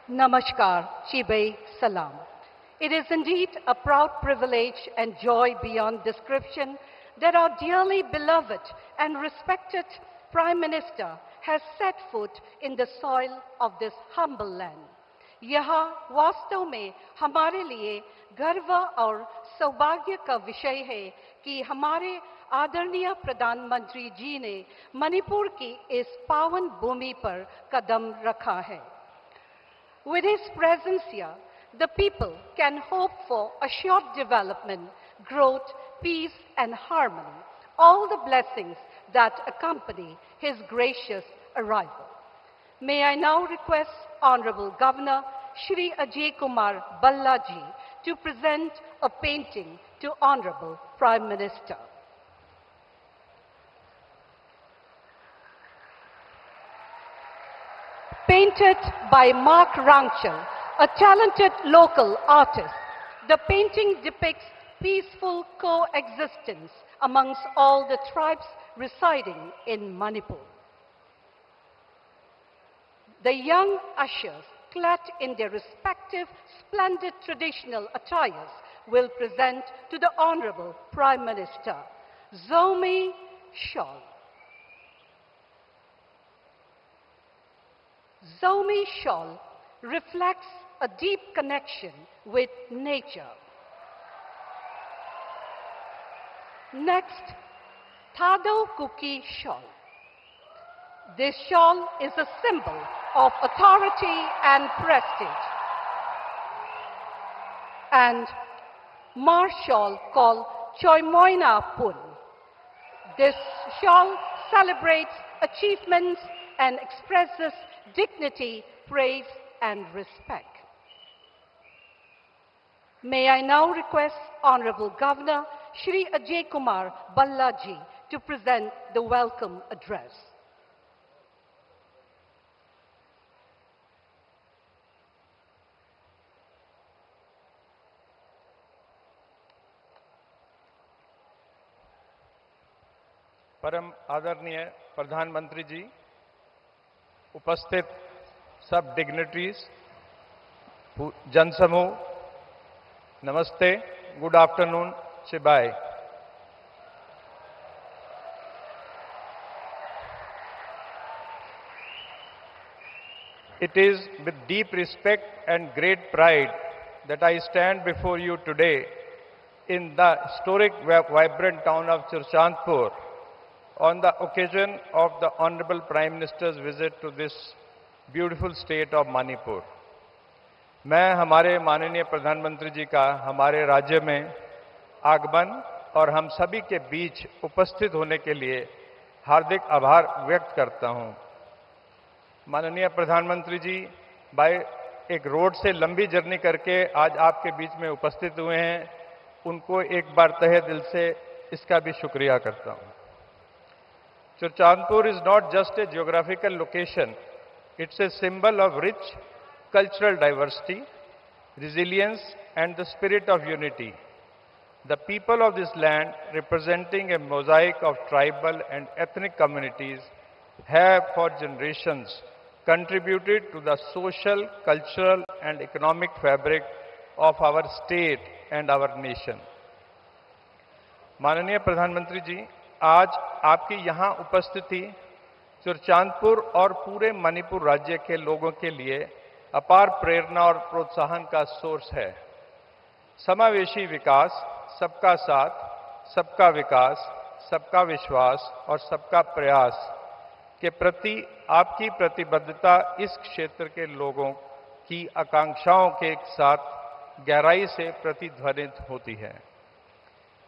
Namaskar, Chibai Salam. It is indeed a proud privilege and joy beyond description that our dearly beloved and respected Prime Minister has set foot in the soil of this humble land. यह वास्तव में हमारे लिए गर्व और सौभाग्य का विषय है कि हमारे आदरणीय प्रधानमंत्री जी ने मणिपुर की इस पावन भूमि पर कदम रखा है. With his presence here, the people can hope for assured development, growth, peace and harmony, all the blessings that accompany his gracious arrival. May I now request Honorable Governor Shri Ajay Kumar Balla ji to present a painting to Honorable Prime Minister. Painted by Mark Rangchal, a talented local artist, the painting depicts peaceful coexistence amongst all the tribes residing in Manipur. The young ushers, clad in their respective splendid traditional attires, will present to the Honorable Prime Minister Zomi Shawl. Zomi Shawl reflects a deep connection with nature. Next, Thado Kuki Shawl. This shawl is a symbol of authority and prestige. And Mar shawl called Choimoina Pun. This shawl celebrates achievements and expresses dignity, praise and respect. May I now request Honorable Governor Shri Ajay Kumar Balla ji to present the welcome address. परम आदरणीय प्रधानमंत्री जी, उपस्थित सब dignitaries, जनसमूह, नमस्ते, good afternoon, शिबाय. It is with deep respect and great pride that I stand before you today in the historic, vibrant town of Churchandpur on the occasion of the Honorable Prime Minister's visit to this beautiful state of Manipur. मैं हमारे माननीय प्रधानमंत्री जी का हमारे राज्य में आगमन और हम सभी के बीच उपस्थित होने के लिए हार्दिक आभार व्यक्त करता हूं. माननीय प्रधानमंत्री जी बाय एक रोड से लंबी जर्नी करके आज आपके बीच में उपस्थित हुए हैं. उनको एक बार तहे दिल से इसका भी शुक्रिया करता हूं. Churchandpur is not just a geographical location, it's a symbol of rich cultural diversity, resilience and the spirit of unity. The people of this land, representing a mosaic of tribal and ethnic communities, have for generations contributed to the social, cultural and economic fabric of our state and our nation. माननीय प्रधानमंत्री जी, आज आपकी यहाँ उपस्थिति चुरचांदपुर और पूरे मणिपुर राज्य के लोगों के लिए अपार प्रेरणा और प्रोत्साहन का सोर्स है. समावेशी विकास, सबका साथ, सबका विकास, सबका विश्वास और सबका प्रयास के प्रति आपकी प्रतिबद्धता इस क्षेत्र के लोगों की आकांक्षाओं के साथ गहराई से प्रतिध्वनित होती है.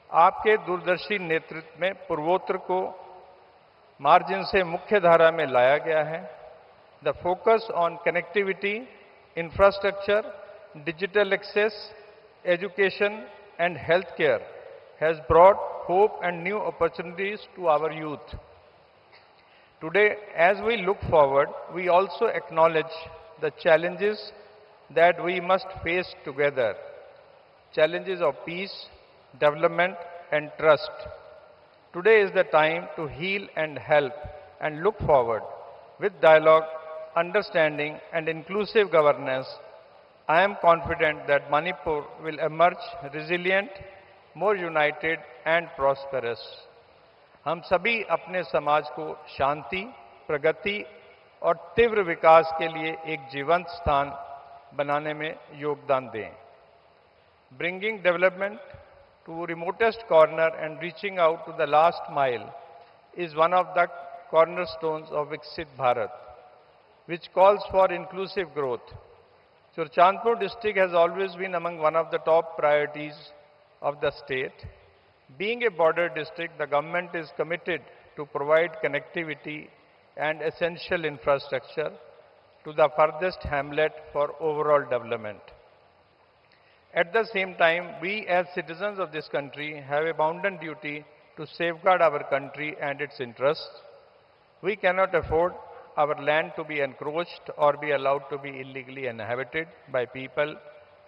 आपके दूरदर्शी नेतृत्व में पूर्वोत्तर को मार्जिन से मुख्य धारा में लाया गया है. The focus on connectivity, infrastructure, digital access, education and health care has brought hope and new opportunities to our youth. Today, as we look forward, we also acknowledge the challenges that we must face together. Challenges of peace, development and trust. Today is the time to heal and help and look forward. With dialogue, understanding and inclusive governance, I am confident that Manipur will emerge resilient, more united and prosperous. हम सभी अपने समाज को शांति, प्रगति और तीव्र विकास के लिए एक जीवंत स्थान बनाने में योगदान दें. Bringing development to remotest corner and reaching out to the last mile is one of the cornerstones of Viksit Bharat, which calls for inclusive growth. Churchandpur district has always been among one of the top priorities of the state. Being a border district, the government is committed to provide connectivity and essential infrastructure to the furthest hamlet for overall development. At the same time, we as citizens of this country have a bounden duty to safeguard our country and its interests. We cannot afford our land to be encroached or be allowed to be illegally inhabited by people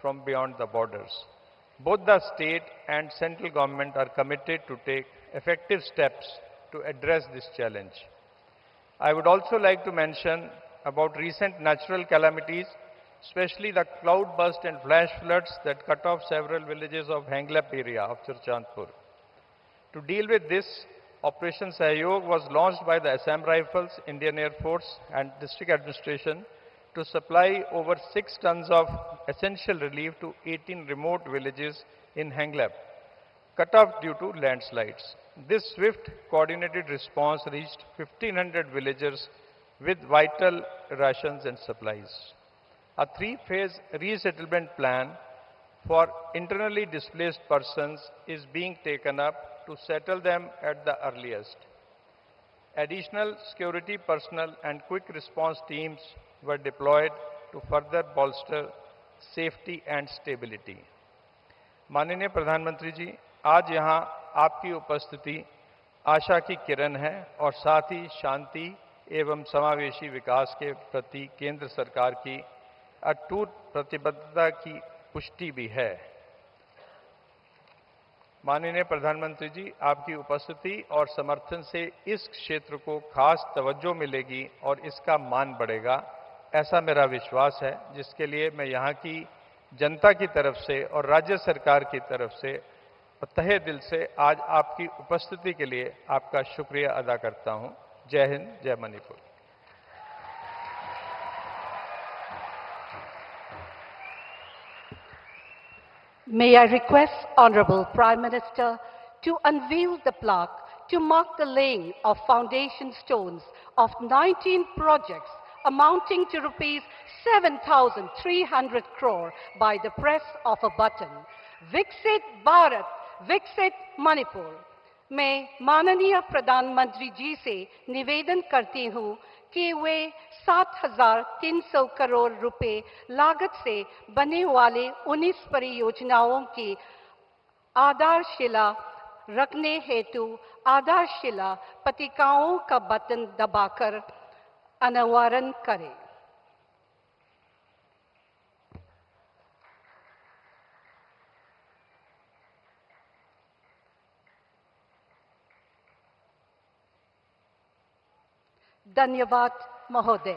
from beyond the borders. Both the state and central government are committed to take effective steps to address this challenge. I would also like to mention about recent natural calamities, especially the cloudburst and flash floods that cut off several villages of Henglap area of Churchandpur. To deal with this, Operation Sahyog was launched by the Assam Rifles, Indian Air Force and District Administration to supply over 6 tons of essential relief to 18 remote villages in Henglap, cut off due to landslides. This swift, coordinated response reached 1,500 villagers with vital rations and supplies. A 3-phase resettlement plan for internally displaced persons is being taken up to settle them at the earliest. Additional security personnel and quick response teams were deployed to further bolster safety and stability. माननीय प्रधानमंत्री जी, आज यहाँ आपकी उपस्थिति आशा की किरण है और साथ ही शांति एवं समावेशी विकास के प्रति केंद्र सरकार की अटूट प्रतिबद्धता की पुष्टि भी है. माननीय प्रधानमंत्री जी, आपकी उपस्थिति और समर्थन से इस क्षेत्र को खास तवज्जो मिलेगी और इसका मान बढ़ेगा, ऐसा मेरा विश्वास है, जिसके लिए मैं यहाँ की जनता की तरफ से और राज्य सरकार की तरफ से तहे दिल से आज आपकी उपस्थिति के लिए आपका शुक्रिया अदा करता हूँ. जय हिंद, जय Manipur. May I request Honorable Prime Minister to unveil the plaque to mark the laying of foundation stones of 19 projects amounting to rupees 7,300 crore by the press of a button. Viksit Bharat, Viksit Manipur. मैं माननीय प्रधानमंत्री जी से निवेदन करती हूँ कि वे 7,300 करोड़ रुपए लागत से बने वाले 19 परियोजनाओं की आधारशिला रखने हेतु आधारशिला पट्टिकाओं का बटन दबाकर अनावरण करें. धन्यवाद महोदय.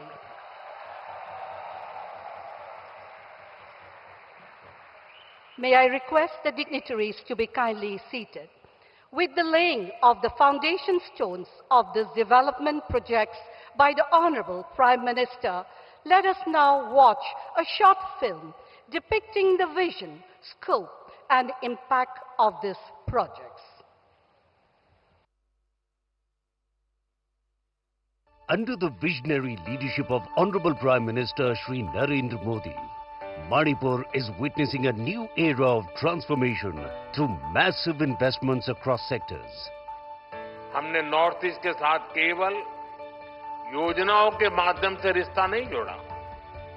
May I request the dignitaries to be kindly seated. With the laying of the foundation stones of these development projects by the Honorable Prime Minister, let us now watch a short film depicting the vision, scope, and impact of these projects. Under the visionary leadership of Honorable Prime Minister Shri Narendra Modi, Manipur is witnessing a new era of transformation through massive investments across sectors. हमने north east के साथ केवल योजनाओं के माध्यम से रिश्ता नहीं जोड़ा,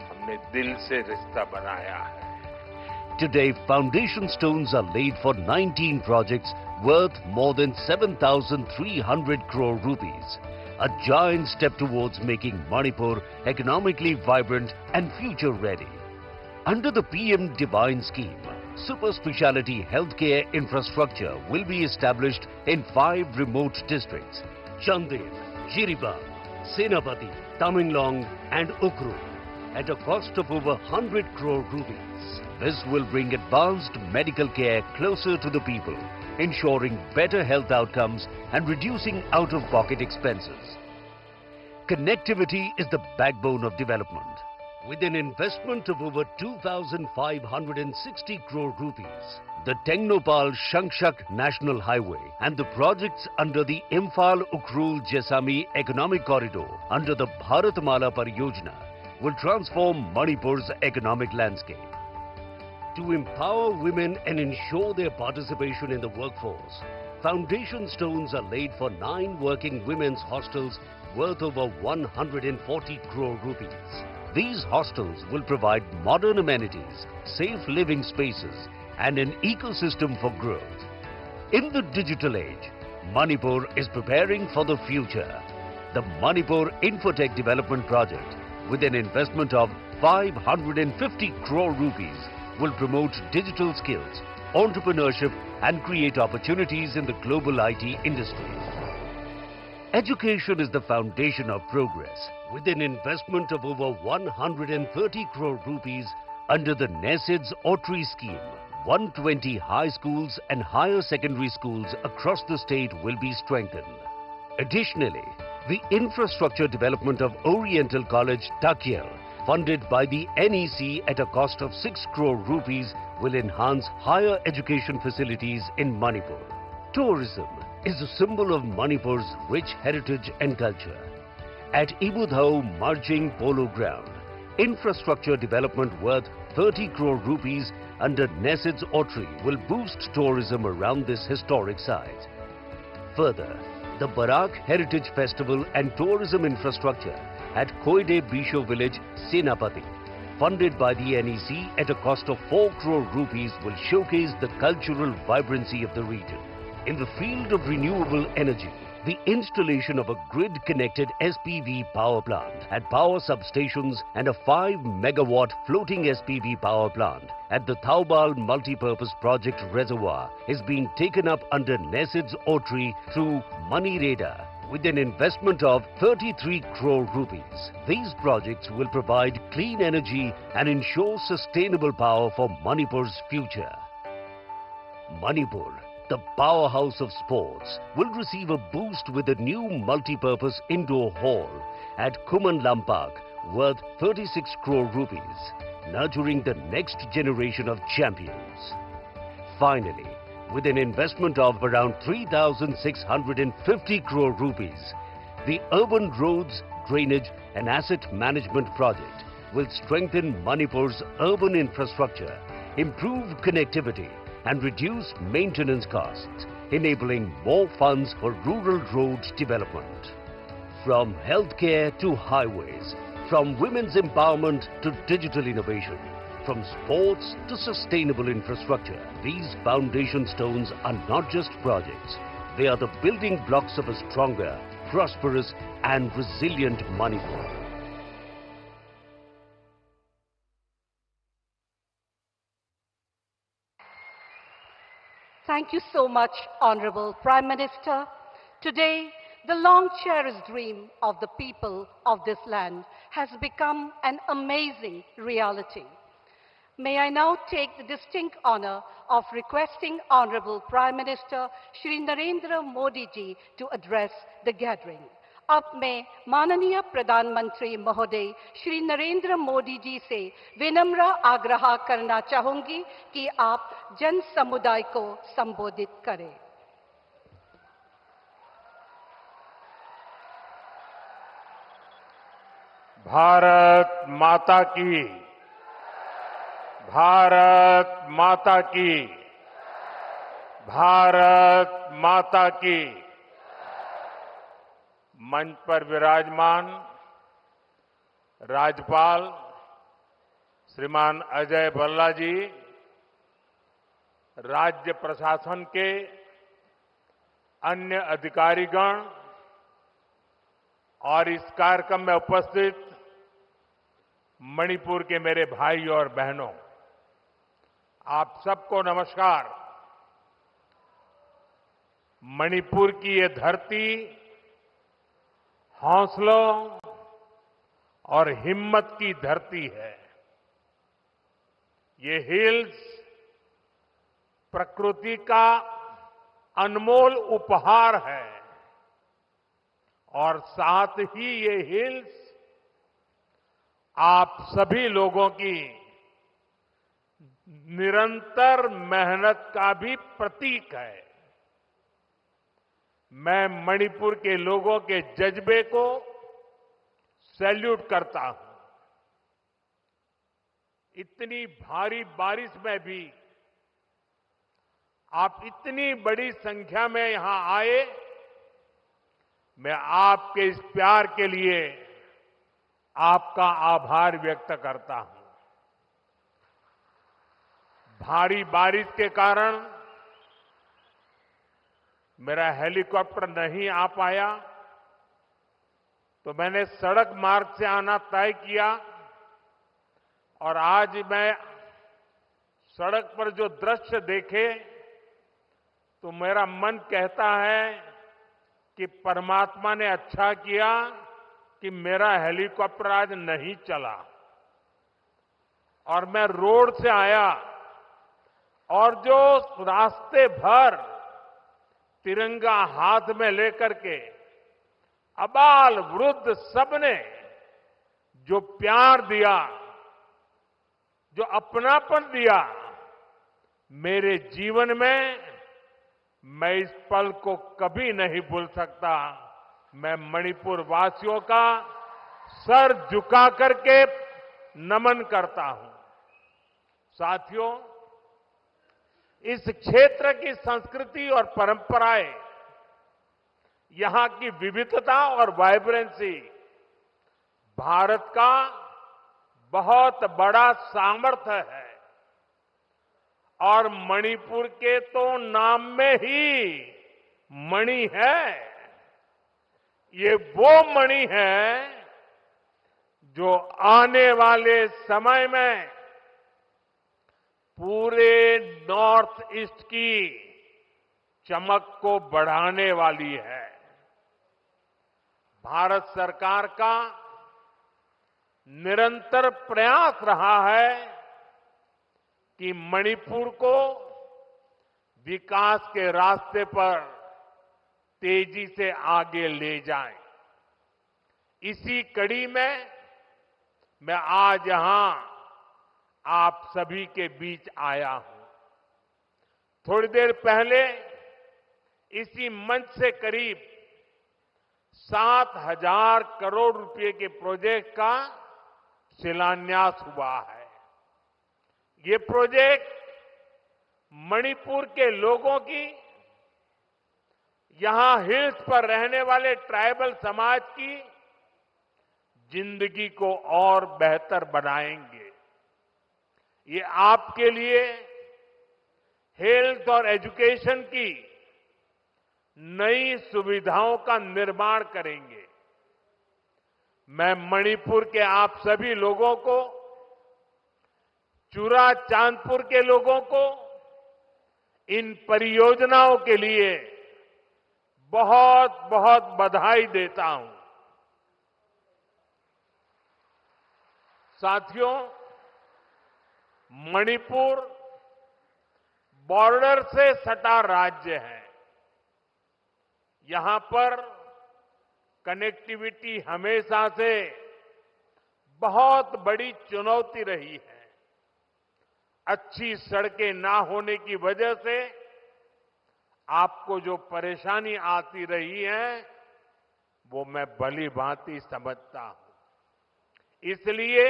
हमने दिल से रिश्ता बनाया है. Today, foundation stones are laid for 19 projects worth more than 7,300 crore rupees. A giant step towards making Manipur economically vibrant and future-ready. Under the PM Divine scheme, super speciality healthcare infrastructure will be established in 5 remote districts: Chandir, Jiribam, Senapati, Tamenglong and Ukru at a cost of over 100 crore rupees. This will bring advanced medical care closer to the people, ensuring better health outcomes and reducing out-of-pocket expenses. Connectivity is the backbone of development. With an investment of over 2,560 crore rupees, the Tengnopal Shangshak National Highway and the projects under the Imphal-Ukhrul-Jesami Economic Corridor under the Bharatmala Pariyojana will transform Manipur's economic landscape. To empower women and ensure their participation in the workforce, foundation stones are laid for 9 working women's hostels worth over 140 crore rupees. These hostels will provide modern amenities, safe living spaces, and an ecosystem for growth. In the digital age, Manipur is preparing for the future. The Manipur Infotech Development Project, with an investment of 550 crore rupees, will promote digital skills, entrepreneurship, and create opportunities in the global IT industry. Education is the foundation of progress. With an investment of over 130 crore rupees under the NESIDS OTRI scheme, 120 high schools and higher secondary schools across the state will be strengthened. Additionally, the infrastructure development of Oriental College, Takyel, funded by the NEC at a cost of 6 crore rupees, will enhance higher education facilities in Manipur. Tourism is a symbol of Manipur's rich heritage and culture. At Ibudhau Marching Polo Ground, infrastructure development worth 30 crore rupees under NESIDS OTRI will boost tourism around this historic site. Further, the Barak Heritage Festival and tourism infrastructure at Koide Bisho Village, Senapati, funded by the NEC at a cost of 4 crore rupees, will showcase the cultural vibrancy of the region. In the field of renewable energy, the installation of a grid-connected SPV power plant at power substations and a 5-megawatt floating SPV power plant at the Thaubal Multipurpose Project Reservoir is being taken up under NESIDS OTRI through MoneyRadar with an investment of 33 crore rupees. These projects will provide clean energy and ensure sustainable power for Manipur's future. Manipur, the powerhouse of sports, will receive a boost with a new multi-purpose indoor hall at Khuman Lampak worth 36 crore rupees, nurturing the next generation of champions. Finally, with an investment of around 3,650 crore rupees, the Urban Roads, Drainage and Asset Management Project will strengthen Manipur's urban infrastructure, improve connectivity, and reduce maintenance costs, enabling more funds for rural road development. From healthcare to highways, from women's empowerment to digital innovation, from sports to sustainable infrastructure, these foundation stones are not just projects. They are the building blocks of a stronger, prosperous and resilient Manipur. Thank you so much, Honorable Prime Minister. Today, the long-cherished dream of the people of this land has become an amazing reality. May I now take the distinct honor of requesting Honorable Prime Minister Shri Narendra Modi ji to address the gathering. अब मैं माननीय प्रधानमंत्री महोदय श्री नरेंद्र मोदी जी से विनम्र आग्रह करना चाहूंगी कि आप जन समुदाय को संबोधित करें। भारत माता की, भारत माता की, भारत माता की। मंच पर विराजमान राज्यपाल श्रीमान अजय भल्ला जी, राज्य प्रशासन के अन्य अधिकारीगण और इस कार्यक्रम में उपस्थित मणिपुर के मेरे भाई और बहनों, आप सबको नमस्कार। मणिपुर की ये धरती हौसलों और हिम्मत की धरती है। ये हिल्स प्रकृति का अनमोल उपहार है और साथ ही ये हिल्स आप सभी लोगों की निरंतर मेहनत का भी प्रतीक है। मैं मणिपुर के लोगों के जज्बे को सैल्यूट करता हूं। इतनी भारी बारिश में भी आप इतनी बड़ी संख्या में यहां आए, मैं आपके इस प्यार के लिए आपका आभार व्यक्त करता हूं। भारी बारिश के कारण मेरा हेलीकॉप्टर नहीं आ पाया, तो मैंने सड़क मार्ग से आना तय किया और आज मैं सड़क पर जो दृश्य देखे तो मेरा मन कहता है कि परमात्मा ने अच्छा किया कि मेरा हेलीकॉप्टर आज नहीं चला और मैं रोड से आया और जो रास्ते भर तिरंगा हाथ में लेकर के अबाल वृद्ध सबने जो प्यार दिया, जो अपनापन दिया, मेरे जीवन में मैं इस पल को कभी नहीं भूल सकता। मैं मणिपुर वासियों का सर झुका करके नमन करता हूं। साथियों, इस क्षेत्र की संस्कृति और परंपराएं, यहां की विविधता और वाइब्रेंसी भारत का बहुत बड़ा सामर्थ्य है और मणिपुर के तो नाम में ही मणि है। ये वो मणि है जो आने वाले समय में पूरे नॉर्थ ईस्ट की चमक को बढ़ाने वाली है। भारत सरकार का निरंतर प्रयास रहा है कि मणिपुर को विकास के रास्ते पर तेजी से आगे ले जाएं। इसी कड़ी में मैं आज यहां आप सभी के बीच आया हूं। थोड़ी देर पहले इसी मंच से करीब 7,000 करोड़ रुपए के प्रोजेक्ट का शिलान्यास हुआ है। ये प्रोजेक्ट मणिपुर के लोगों की, यहां हिल्स पर रहने वाले ट्राइबल समाज की जिंदगी को और बेहतर बनाएंगे। ये आपके लिए हेल्थ और एजुकेशन की नई सुविधाओं का निर्माण करेंगे। मैं मणिपुर के आप सभी लोगों को, चुरा चांदपुर के लोगों को इन परियोजनाओं के लिए बहुत बहुत बधाई देता हूं। साथियों, मणिपुर बॉर्डर से सटा राज्य है। यहां पर कनेक्टिविटी हमेशा से बहुत बड़ी चुनौती रही है। अच्छी सड़कें ना होने की वजह से आपको जो परेशानी आती रही है वो मैं भली भांति समझता हूं। इसलिए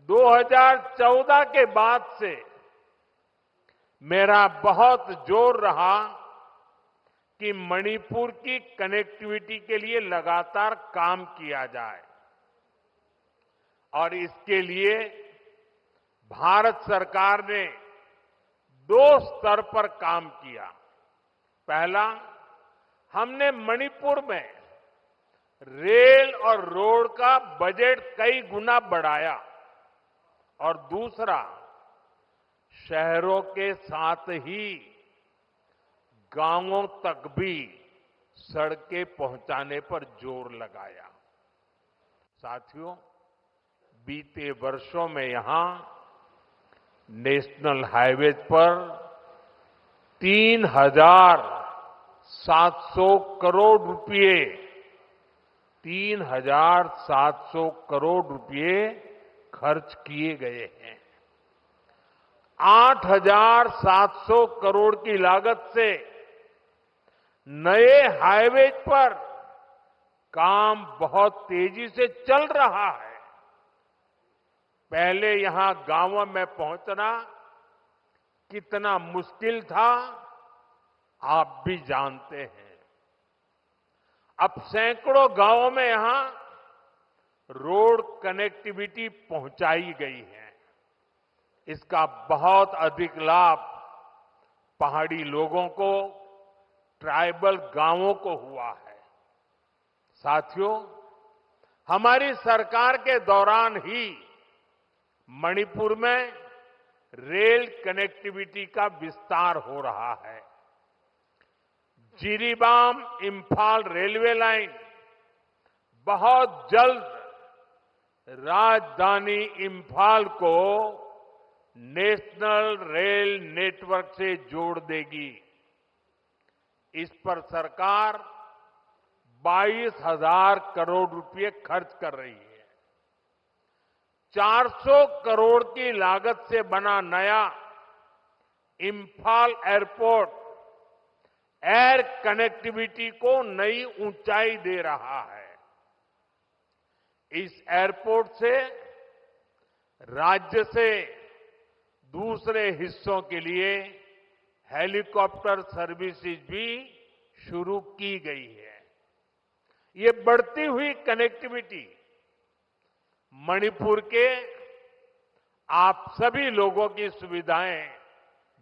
2014 के बाद से मेरा बहुत जोर रहा कि मणिपुर की कनेक्टिविटी के लिए लगातार काम किया जाए और इसके लिए भारत सरकार ने 2 स्तर पर काम किया। पहला, हमने मणिपुर में रेल और रोड का बजट कई गुना बढ़ाया और दूसरा, शहरों के साथ ही गांवों तक भी सड़कें पहुंचाने पर जोर लगाया। साथियों, बीते वर्षों में यहां नेशनल हाईवेज पर 3,700 करोड़ रुपए 3,700 करोड़ रुपए खर्च किए गए हैं। 8,700 करोड़ की लागत से नए हाईवे पर काम बहुत तेजी से चल रहा है। पहले यहां गांवों में पहुंचना कितना मुश्किल था, आप भी जानते हैं। अब सैकड़ों गांवों में यहां रोड कनेक्टिविटी पहुंचाई गई है। इसका बहुत अधिक लाभ पहाड़ी लोगों को, ट्राइबल गांवों को हुआ है। साथियों, हमारी सरकार के दौरान ही मणिपुर में रेल कनेक्टिविटी का विस्तार हो रहा है। जिरीबाम इंफाल रेलवे लाइन बहुत जल्द राजधानी इंफाल को नेशनल रेल नेटवर्क से जोड़ देगी। इस पर सरकार 22,000 करोड़ रुपए खर्च कर रही है। 400 करोड़ की लागत से बना नया इंफाल एयरपोर्ट एयर कनेक्टिविटी को नई ऊंचाई दे रहा है। इस एयरपोर्ट से राज्य से दूसरे हिस्सों के लिए हेलीकॉप्टर सर्विसेज भी शुरू की गई है। ये बढ़ती हुई कनेक्टिविटी मणिपुर के आप सभी लोगों की सुविधाएं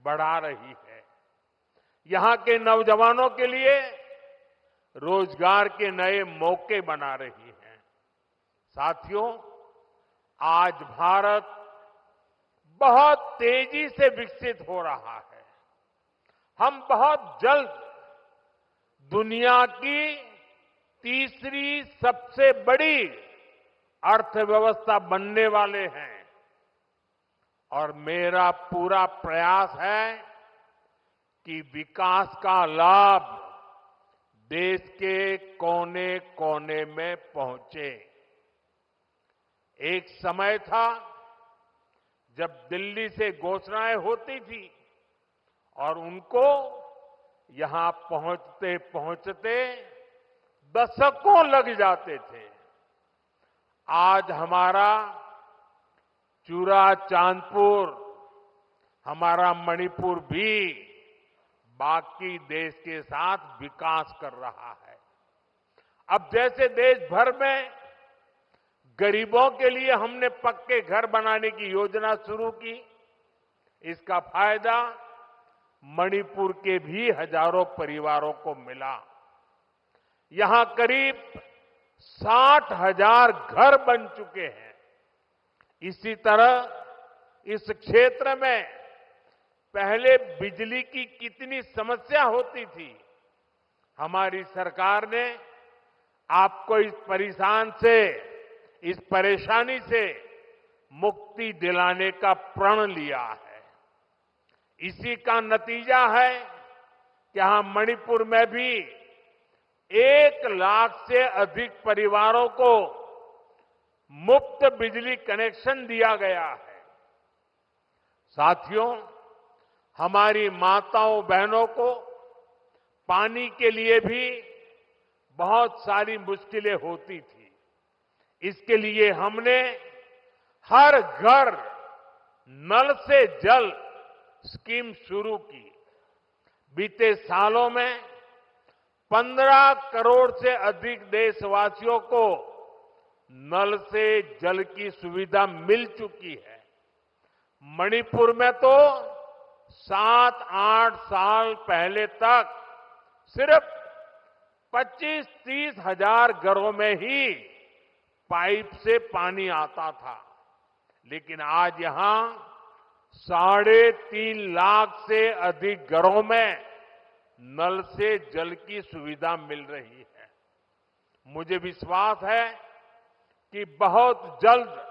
बढ़ा रही है। यहां के नौजवानों के लिए रोजगार के नए मौके बना रही है। साथियों, आज भारत बहुत तेजी से विकसित हो रहा है। हम बहुत जल्द दुनिया की तीसरी सबसे बड़ी अर्थव्यवस्था बनने वाले हैं और मेरा पूरा प्रयास है कि विकास का लाभ देश के कोने कोने में पहुंचे। एक समय था जब दिल्ली से घोषणाएं होती थी और उनको यहां पहुंचते पहुंचते दशकों लग जाते थे। आज हमारा चूरा चांदपुर, हमारा मणिपुर भी बाकी देश के साथ विकास कर रहा है। अब जैसे देश भर में गरीबों के लिए हमने पक्के घर बनाने की योजना शुरू की, इसका फायदा मणिपुर के भी हजारों परिवारों को मिला। यहां करीब 60,000 घर बन चुके हैं। इसी तरह इस क्षेत्र में पहले बिजली की कितनी समस्या होती थी। हमारी सरकार ने आपको इस परेशानी से मुक्ति दिलाने का प्रण लिया है। इसी का नतीजा है कि यहां मणिपुर में भी 1 लाख से अधिक परिवारों को मुफ्त बिजली कनेक्शन दिया गया है। साथियों, हमारी माताओं बहनों को पानी के लिए भी बहुत सारी मुश्किलें होती थी। इसके लिए हमने हर घर नल से जल स्कीम शुरू की। बीते सालों में 15 करोड़ से अधिक देशवासियों को नल से जल की सुविधा मिल चुकी है। मणिपुर में तो 7-8 साल पहले तक सिर्फ 25-30 हजार घरों में ही पाइप से पानी आता था, लेकिन आज यहां 3.5 लाख से अधिक घरों में नल से जल की सुविधा मिल रही है। मुझे विश्वास है कि बहुत जल्द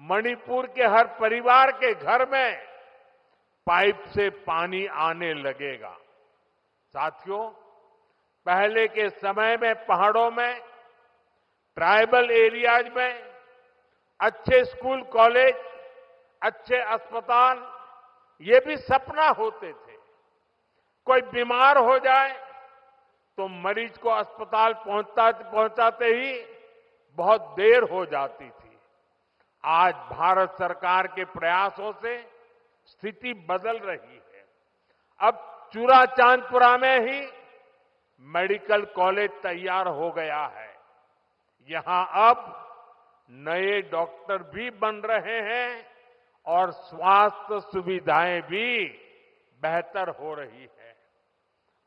मणिपुर के हर परिवार के घर में पाइप से पानी आने लगेगा। साथियों, पहले के समय में पहाड़ों में, ट्राइबल एरियाज में अच्छे स्कूल कॉलेज, अच्छे अस्पताल, ये भी सपना होते थे। कोई बीमार हो जाए तो मरीज को अस्पताल पहुंचाते ही बहुत देर हो जाती थी। आज भारत सरकार के प्रयासों से स्थिति बदल रही है। अब चूराचांदपुरा में ही मेडिकल कॉलेज तैयार हो गया है। यहां अब नए डॉक्टर भी बन रहे हैं और स्वास्थ्य सुविधाएं भी बेहतर हो रही है।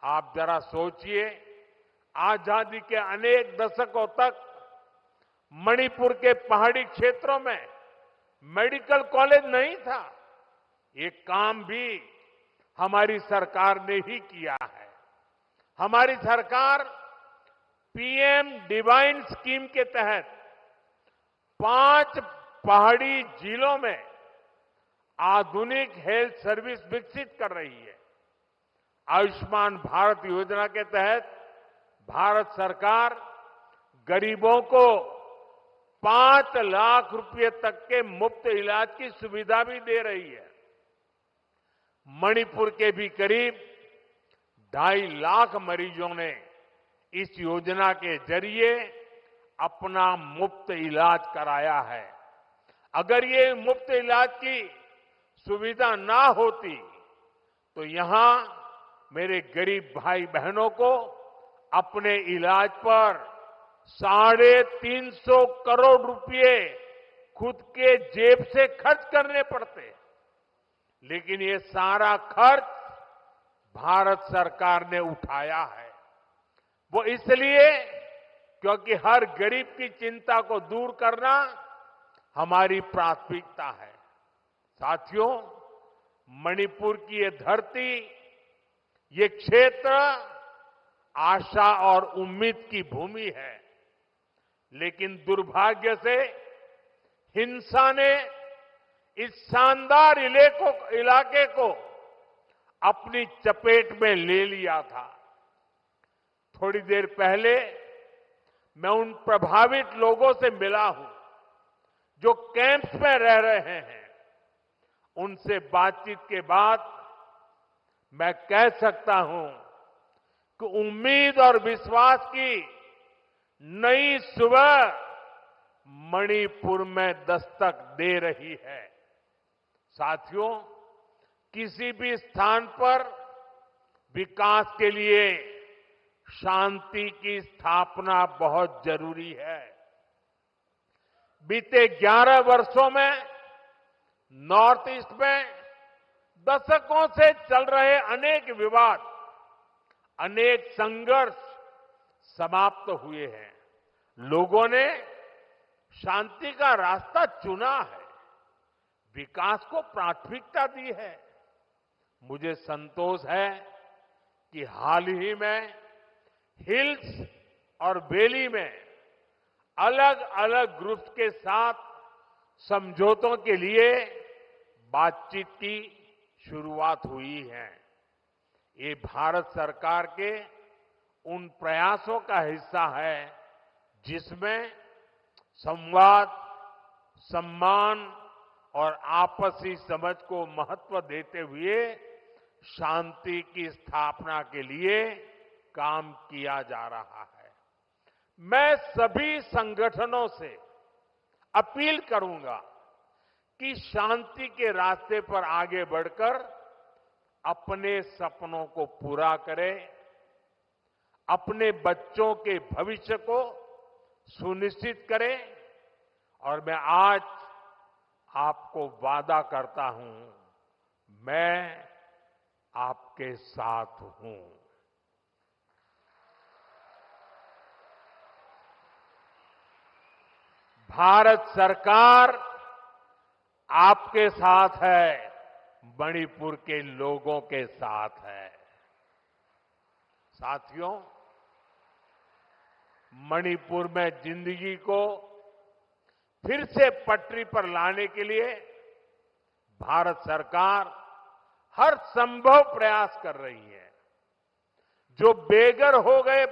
आप जरा सोचिए, आजादी के अनेक दशकों तक मणिपुर के पहाड़ी क्षेत्रों में मेडिकल कॉलेज नहीं था। ये काम भी हमारी सरकार ने ही किया है। हमारी सरकार पीएम डिवाइन स्कीम के तहत 5 पहाड़ी जिलों में आधुनिक हेल्थ सर्विस विकसित कर रही है। आयुष्मान भारत योजना के तहत भारत सरकार गरीबों को 5 लाख रुपए तक के मुफ्त इलाज की सुविधा भी दे रही है। मणिपुर के भी करीब 2.5 लाख मरीजों ने इस योजना के जरिए अपना मुफ्त इलाज कराया है। अगर ये मुफ्त इलाज की सुविधा ना होती तो यहां मेरे गरीब भाई बहनों को अपने इलाज पर 350 करोड़ रुपए खुद के जेब से खर्च करने पड़ते। लेकिन ये सारा खर्च भारत सरकार ने उठाया है। वो इसलिए क्योंकि हर गरीब की चिंता को दूर करना हमारी प्राथमिकता है। साथियों, मणिपुर की ये धरती, ये क्षेत्र आशा और उम्मीद की भूमि है। लेकिन दुर्भाग्य से हिंसा ने इस शानदार इलाके को अपनी चपेट में ले लिया था। थोड़ी देर पहले मैं उन प्रभावित लोगों से मिला हूं जो कैंप्स में रह रहे हैं। उनसे बातचीत के बाद मैं कह सकता हूं कि उम्मीद और विश्वास की नई सुबह मणिपुर में दस्तक दे रही है। साथियों, किसी भी स्थान पर विकास के लिए शांति की स्थापना बहुत जरूरी है। बीते 11 वर्षों में नॉर्थ ईस्ट में दशकों से चल रहे अनेक विवाद, अनेक संघर्ष समाप्त हुए हैं। लोगों ने शांति का रास्ता चुना है, विकास को प्राथमिकता दी है। मुझे संतोष है कि हाल ही में हिल्स और वैली में अलग अलग ग्रुप्स के साथ समझौतों के लिए बातचीत की शुरुआत हुई है। ये भारत सरकार के उन प्रयासों का हिस्सा है जिसमें संवाद, सम्मान और आपसी समझ को महत्व देते हुए शांति की स्थापना के लिए काम किया जा रहा है। मैं सभी संगठनों से अपील करूंगा कि शांति के रास्ते पर आगे बढ़कर अपने सपनों को पूरा करें, अपने बच्चों के भविष्य को सुनिश्चित करें। और मैं आज आपको वादा करता हूं, मैं आपके साथ हूं। भारत सरकार आपके साथ है, मणिपुर के लोगों के साथ है। साथियों, मणिपुर में जिंदगी को फिर से पटरी पर लाने के लिए भारत सरकार हर संभव प्रयास कर रही है। जो बेघर हो गए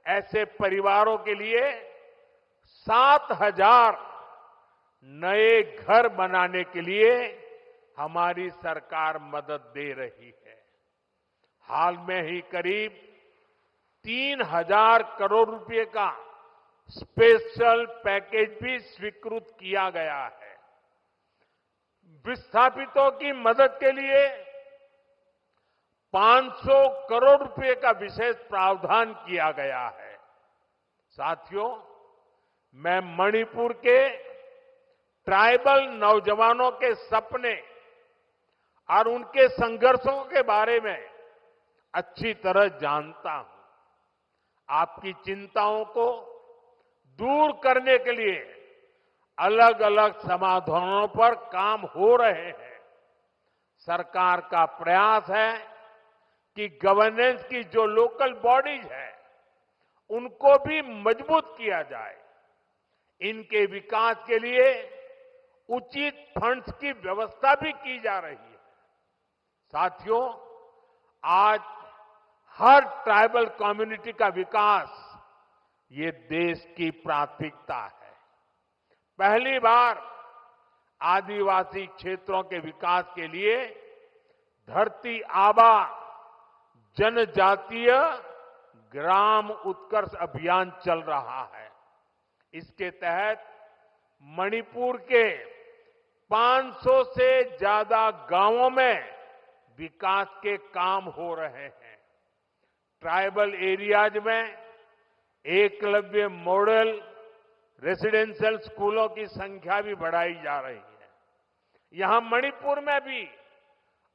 ऐसे परिवारों के लिए 7,000 नए घर बनाने के लिए हमारी सरकार मदद दे रही है। हाल में ही करीब 3,000 करोड़ रुपए का स्पेशल पैकेज भी स्वीकृत किया गया है। विस्थापितों की मदद के लिए 500 करोड़ रुपए का विशेष प्रावधान किया गया है। साथियों, मैं मणिपुर के ट्राइबल नौजवानों के सपने और उनके संघर्षों के बारे में अच्छी तरह जानता हूं। आपकी चिंताओं को दूर करने के लिए अलग अलग समाधानों पर काम हो रहे हैं। सरकार का प्रयास है कि गवर्नेंस की जो लोकल बॉडीज है उनको भी मजबूत किया जाए। इनके विकास के लिए उचित फंड्स की व्यवस्था भी की जा रही है। साथियों, आज हर ट्राइबल कम्युनिटी का विकास ये देश की प्राथमिकता है। पहली बार आदिवासी क्षेत्रों के विकास के लिए धरती आबा जनजातीय ग्राम उत्कर्ष अभियान चल रहा है। इसके तहत मणिपुर के 500 से ज्यादा गांवों में विकास के काम हो रहे हैं। ट्राइबल एरियाज में एकलव्य मॉडल रेसिडेंशियल स्कूलों की संख्या भी बढ़ाई जा रही है। यहां मणिपुर में भी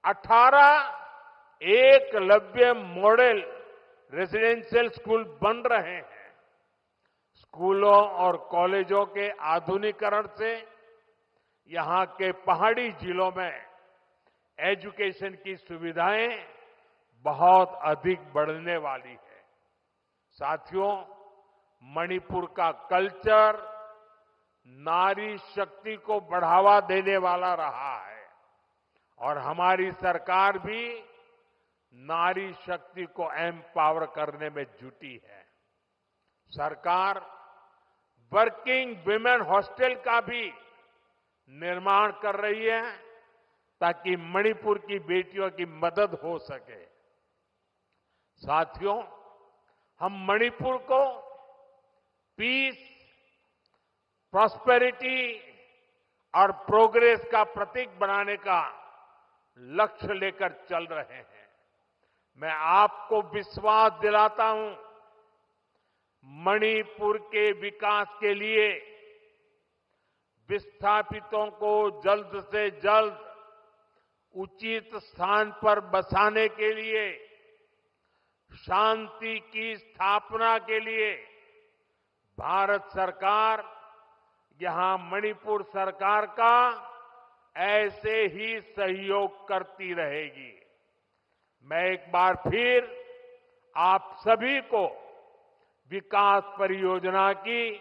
18 एकलव्य मॉडल रेसिडेंशियल स्कूल बन रहे हैं। स्कूलों और कॉलेजों के आधुनिकीकरण से यहां के पहाड़ी जिलों में एजुकेशन की सुविधाएं बहुत अधिक बढ़ने वाली है। साथियों, मणिपुर का कल्चर नारी शक्ति को बढ़ावा देने वाला रहा है और हमारी सरकार भी नारी शक्ति को एम्पावर करने में जुटी है। सरकार वर्किंग विमेन हॉस्टल का भी निर्माण कर रही है ताकि मणिपुर की बेटियों की मदद हो सके। साथियों, हम मणिपुर को पीस, प्रॉस्पेरिटी और प्रोग्रेस का प्रतीक बनाने का लक्ष्य लेकर चल रहे हैं। मैं आपको विश्वास दिलाता हूं, मणिपुर के विकास के लिए विस्थापितों को जल्द से जल्द उचित स्थान पर बसाने के लिए, शांति की स्थापना के लिए भारत सरकार यहां मणिपुर सरकार का ऐसे ही सहयोग करती रहेगी। मैं एक बार फिर आप सभी को विकास परियोजना की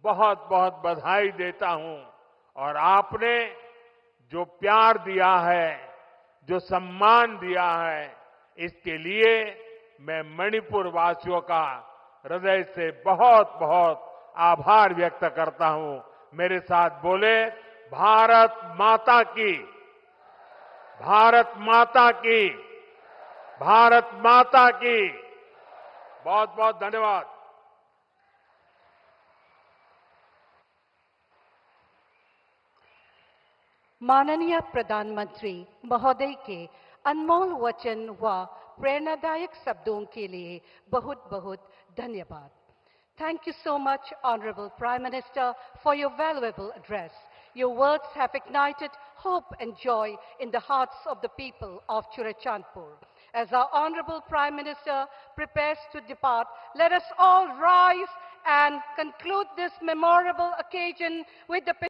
बहुत बहुत बधाई देता हूं और आपने जो प्यार दिया है, जो सम्मान दिया है, इसके लिए मैं मणिपुर वासियों का हृदय से बहुत बहुत आभार व्यक्त करता हूं। मेरे साथ बोले, भारत माता की, भारत माता की, भारत माता की। बहुत बहुत धन्यवाद। माननीय प्रधानमंत्री महोदय के अनमोल वचन व प्रेरणादायक शब्दों के लिए बहुत बहुत धन्यवाद। Thank you so much, Honorable Prime Minister, for your valuable address. Your words have ignited hope and joy in the hearts of the people of Churachandpur. As our Honorable Prime Minister prepares to depart, let us all rise and conclude this memorable occasion with the